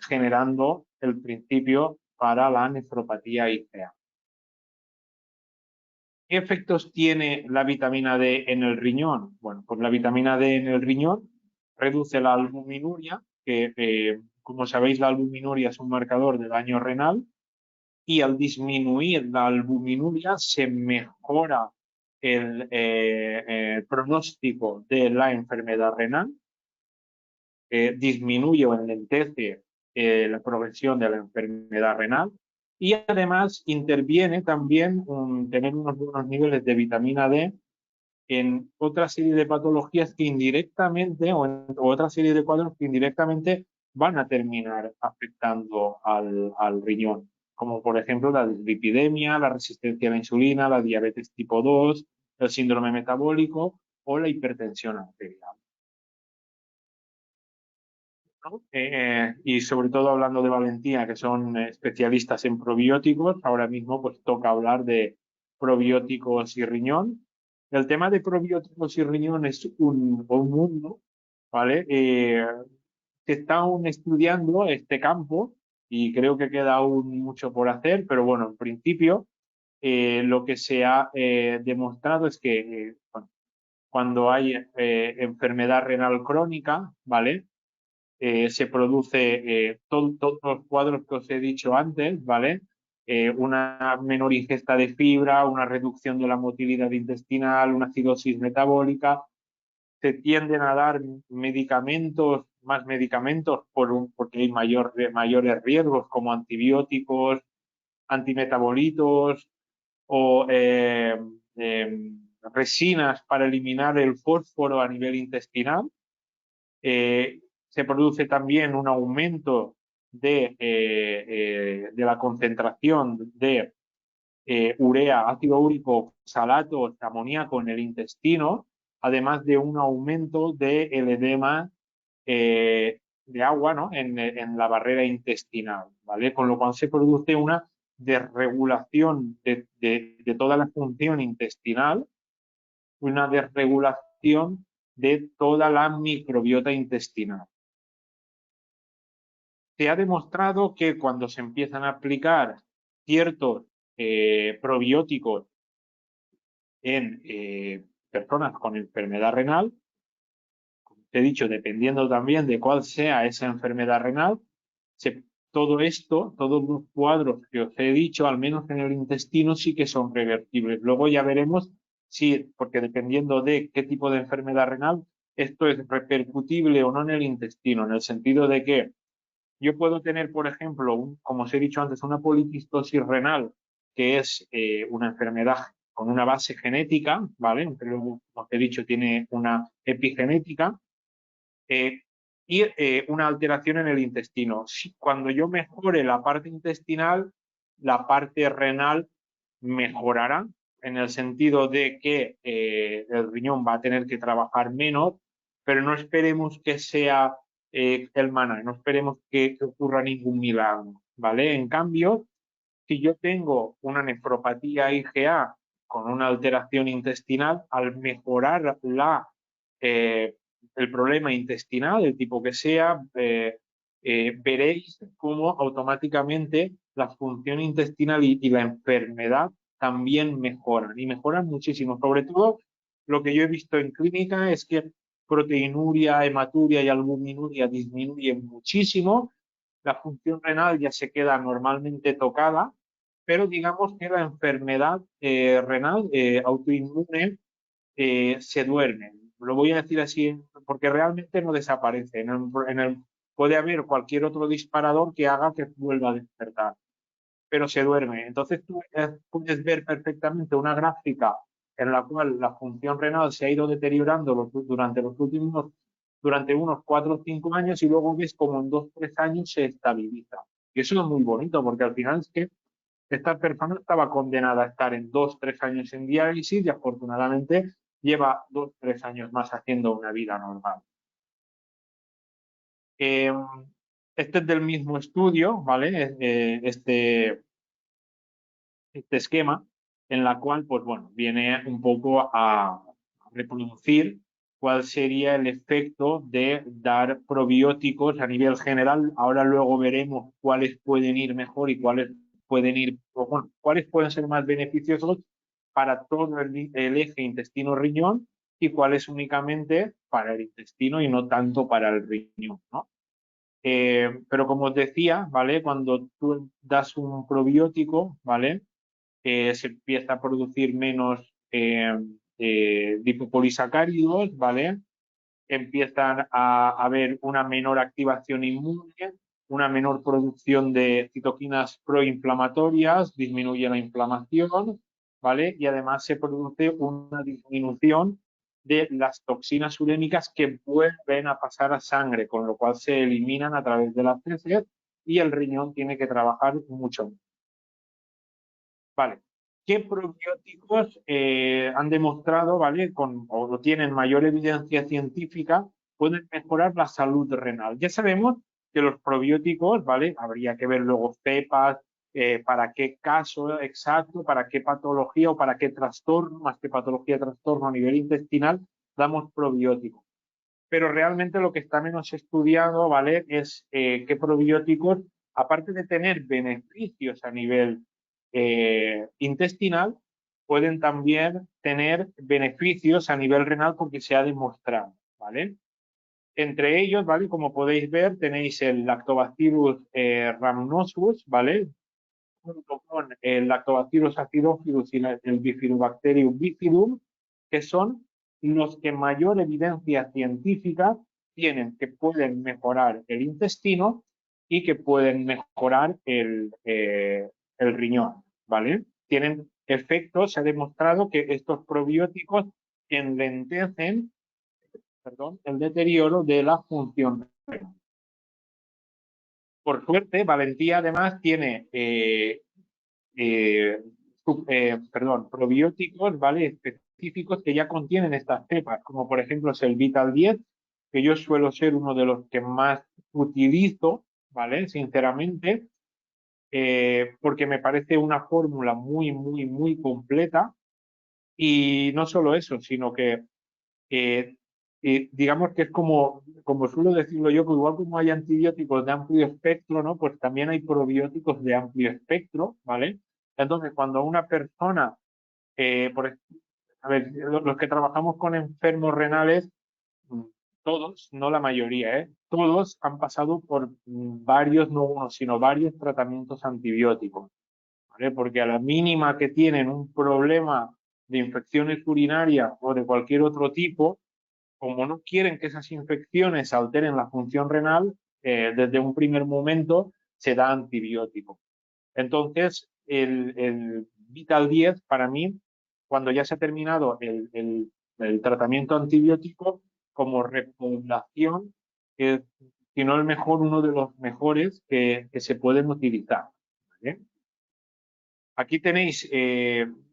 generando el principio para la nefropatía IgA. ¿Qué efectos tiene la vitamina D en el riñón? Bueno, pues la vitamina D en el riñón reduce la albuminuria, que como sabéis, la albuminuria es un marcador de daño renal, y al disminuir la albuminuria se mejora el pronóstico de la enfermedad renal, disminuye o enlentece la progresión de la enfermedad renal, y además interviene también tener unos buenos niveles de vitamina D en otra serie de patologías que indirectamente, o otra serie de cuadros que indirectamente van a terminar afectando al riñón, como por ejemplo la dislipidemia, la resistencia a la insulina, la diabetes tipo 2, el síndrome metabólico o la hipertensión arterial, ¿no? Y sobre todo, hablando de Valentía, que son especialistas en probióticos, ahora mismo pues toca hablar de probióticos y riñón. El tema de probióticos y riñón es un mundo, ¿vale? Se está aún estudiando este campo y creo que queda aún mucho por hacer, pero bueno, en principio lo que se ha demostrado es que bueno, cuando hay enfermedad renal crónica, ¿vale? Se produce todos los cuadros que os he dicho antes, ¿vale? Una menor ingesta de fibra, una reducción de la motilidad intestinal, una acidosis metabólica. Se tienden a dar medicamentos más medicamentos porque hay mayores riesgos como antibióticos, antimetabolitos o resinas para eliminar el fósforo a nivel intestinal. Se produce también un aumento de la concentración de urea, ácido úrico, salato, amoníaco en el intestino, además de un aumento del edema de agua, ¿no? en la barrera intestinal, ¿vale? Con lo cual se produce una desregulación de toda la función intestinal, una desregulación de toda la microbiota intestinal. Se ha demostrado que cuando se empiezan a aplicar ciertos probióticos en personas con enfermedad renal, como te he dicho, dependiendo también de cuál sea esa enfermedad renal, todo esto, todos los cuadros que os he dicho, al menos en el intestino, sí que son reversibles. Luego ya veremos si, porque dependiendo de qué tipo de enfermedad renal, esto es repercutible o no en el intestino, en el sentido de que yo puedo tener, por ejemplo, como os he dicho antes, una poliquistosis renal, que es una enfermedad con una base genética, ¿vale? Pero, como os he dicho, tiene una epigenética eh, y una alteración en el intestino. Cuando yo mejore la parte intestinal, la parte renal mejorará, en el sentido de que el riñón va a tener que trabajar menos, pero no esperemos que sea el maná, no esperemos que ocurra ningún milagro, ¿vale? En cambio, si yo tengo una nefropatía IgA con una alteración intestinal, al mejorar eh, el problema intestinal, el tipo que sea, veréis cómo automáticamente la función intestinal y la enfermedad también mejoran, y mejoran muchísimo. Sobre todo, lo que yo he visto en clínica es que proteinuria, hematuria y albuminuria disminuyen muchísimo, la función renal ya se queda normalmente tocada, pero digamos que la enfermedad renal autoinmune se duerme. Lo voy a decir así porque realmente no desaparece. Puede haber cualquier otro disparador que haga que vuelva a despertar, pero se duerme. Entonces tú puedes ver perfectamente una gráfica en la cual la función renal se ha ido deteriorando durante unos 4 o 5 años, y luego ves como en 2 o 3 años se estabiliza. Y eso es muy bonito, porque al final es que esta persona estaba condenada a estar en 2 o 3 años en diálisis y afortunadamente lleva 2 o 3 años más haciendo una vida normal. Este es del mismo estudio, ¿vale? Este esquema, en la cual, pues bueno, viene un poco a reproducir cuál sería el efecto de dar probióticos a nivel general. Ahora luego veremos cuáles pueden ir mejor y cuáles pueden ir, bueno, cuáles pueden ser más beneficiosos para todo el eje intestino-riñón y cuáles únicamente para el intestino y no tanto para el riñón, ¿no? Pero como os decía, ¿vale? Cuando tú das un probiótico, ¿vale? Se empieza a producir menos lipopolisacáridos, ¿vale? Empiezan a haber una menor activación inmune, una menor producción de citoquinas proinflamatorias, disminuye la inflamación, ¿vale? Y además se produce una disminución de las toxinas urémicas que vuelven a pasar a sangre, con lo cual se eliminan a través de las heces y el riñón tiene que trabajar mucho más. Vale. ¿Qué probióticos han demostrado, ¿vale? O tienen mayor evidencia científica, pueden mejorar la salud renal? Ya sabemos que los probióticos, ¿vale? Habría que ver luego cepas, para qué caso exacto, para qué patología o para qué trastorno, más que patología, trastorno a nivel intestinal, damos probióticos. Pero realmente lo que está menos estudiado, ¿vale? Es qué probióticos, aparte de tener beneficios a nivel intestinal, pueden también tener beneficios a nivel renal porque se ha demostrado, ¿vale? Entre ellos, ¿vale? Como podéis ver, tenéis el Lactobacillus rhamnosus, ¿vale? Junto con el Lactobacillus acidophilus y el Bifidobacterium bifidum, que son los que mayor evidencia científica tienen que pueden mejorar el intestino y que pueden mejorar el riñón, ¿vale? Tienen efectos, se ha demostrado que estos probióticos enlentecen, perdón, el deterioro de la función renal. Por suerte, Valentía además tiene probióticos, ¿vale? Específicos que ya contienen estas cepas, como por ejemplo es el Vital 10, que yo suelo ser uno de los que más utilizo, ¿vale? Sinceramente, porque me parece una fórmula muy, muy, muy completa. Y no solo eso, sino que eh, digamos que es como suelo decirlo yo, que igual como hay antibióticos de amplio espectro, ¿no? Pues también hay probióticos de amplio espectro, ¿vale? Entonces, cuando una persona, a ver, los que trabajamos con enfermos renales, mm, todos, no la mayoría, todos han pasado por varios, no uno, sino varios tratamientos antibióticos, ¿vale? Porque a la mínima que tienen un problema de infecciones urinarias o de cualquier otro tipo, como no quieren que esas infecciones alteren la función renal, desde un primer momento se da antibiótico. Entonces, el Vital 10 para mí, cuando ya se ha terminado el tratamiento antibiótico, como repoblación, es, si no el mejor, uno de los mejores que se pueden utilizar, ¿vale? Aquí tenéis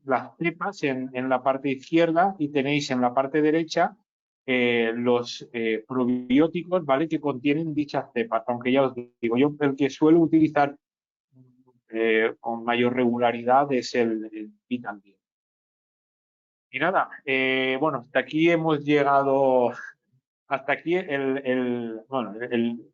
las cepas en la parte izquierda y tenéis en la parte derecha los probióticos, ¿vale? Que contienen dichas cepas. Aunque ya os digo, yo el que suelo utilizar con mayor regularidad es el Vital 10. Y nada, bueno, hasta aquí hemos llegado, hasta aquí bueno,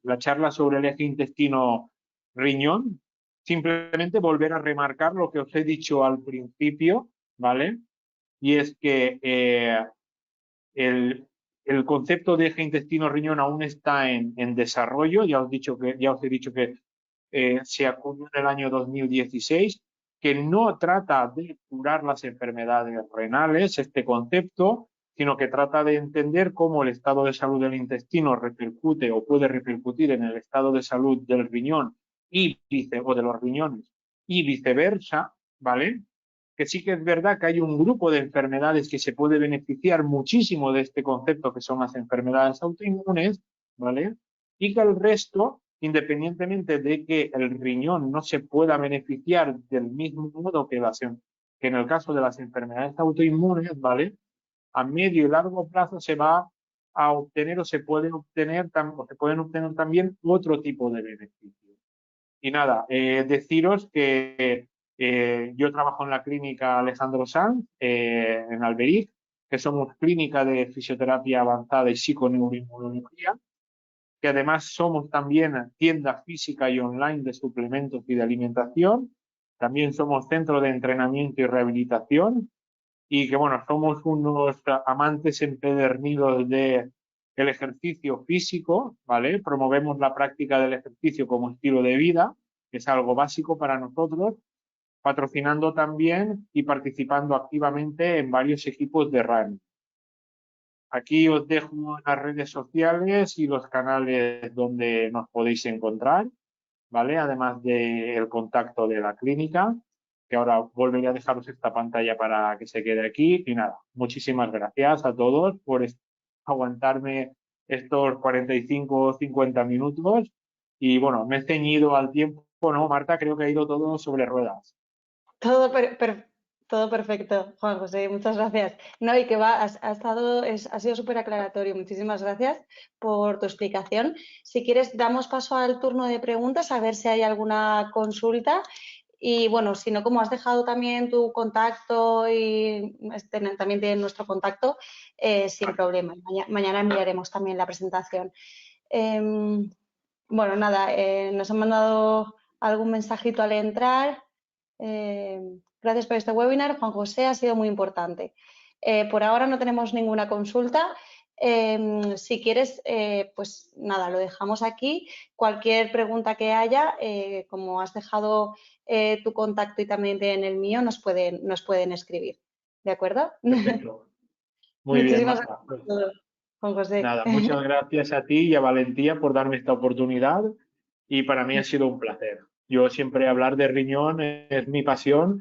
la charla sobre el eje intestino-riñón. Simplemente volver a remarcar lo que os he dicho al principio, ¿vale? Y es que el, el concepto de eje intestino-riñón aún está en desarrollo. Ya os he dicho que se acuñó en el año 2016, que no trata de curar las enfermedades renales, este concepto, sino que trata de entender cómo el estado de salud del intestino repercute o puede repercutir en el estado de salud del riñón o de los riñones y viceversa, ¿vale? Que sí que es verdad que hay un grupo de enfermedades que se puede beneficiar muchísimo de este concepto, que son las enfermedades autoinmunes, ¿vale? Y que el resto, independientemente de que el riñón no se pueda beneficiar del mismo modo que en el caso de las enfermedades autoinmunes, ¿vale? A medio y largo plazo se va a obtener o se pueden obtener, o se pueden obtener también otro tipo de beneficios. Y nada, deciros que yo trabajo en la clínica Alejandro Sanz, en Alberic, que somos clínica de fisioterapia avanzada y psiconeuroinmunología, que además somos también tienda física y online de suplementos y de alimentación. También somos centro de entrenamiento y rehabilitación y que, bueno, somos unos amantes empedernidos de el ejercicio físico, ¿vale? Promovemos la práctica del ejercicio como estilo de vida, que es algo básico para nosotros, patrocinando también y participando activamente en varios equipos de running. Aquí os dejo las redes sociales y los canales donde nos podéis encontrar, ¿vale? Además del contacto de la clínica, que ahora volveré a dejaros esta pantalla para que se quede aquí. Y nada, muchísimas gracias a todos por aguantarme estos 45 o 50 minutos. Y bueno, me he ceñido al tiempo, ¿no, Marta? Creo que ha ido todo sobre ruedas. Todo, todo perfecto, Juan José, muchas gracias. No, y que va, ha sido súper aclaratorio. Muchísimas gracias por tu explicación. Si quieres, damos paso al turno de preguntas a ver si hay alguna consulta. Y bueno, si no, como has dejado también tu contacto y también tienen nuestro contacto, sin problema. Mañana enviaremos también la presentación. Bueno, nada, nos han mandado algún mensajito al entrar. Gracias por este webinar, Juan José, ha sido muy importante. Por ahora no tenemos ninguna consulta. Si quieres, pues nada, lo dejamos aquí. Cualquier pregunta que haya, como has dejado tu contacto y también en el mío, nos pueden escribir. ¿De acuerdo? Perfecto. Muy bien, Muchísimas Marta. gracias por todo. Juan José. Nada, muchas gracias a ti y a Valentía por darme esta oportunidad y para mí ha sido un placer. Yo siempre hablar de riñón es mi pasión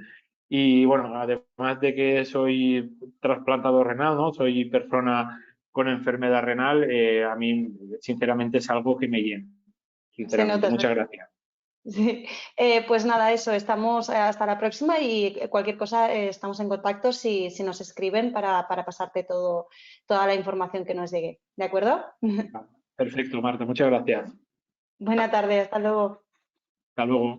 y bueno, además de que soy trasplantador renal, ¿no? Soy persona con enfermedad renal, a mí sinceramente es algo que me llena, Se sinceramente. nota. Muchas gracias. Sí. Pues nada, eso, estamos hasta la próxima y cualquier cosa estamos en contacto si nos escriben para pasarte toda la información que nos llegue. ¿De acuerdo? Perfecto, Marta, muchas gracias. Buena tarde, hasta luego. Hasta luego.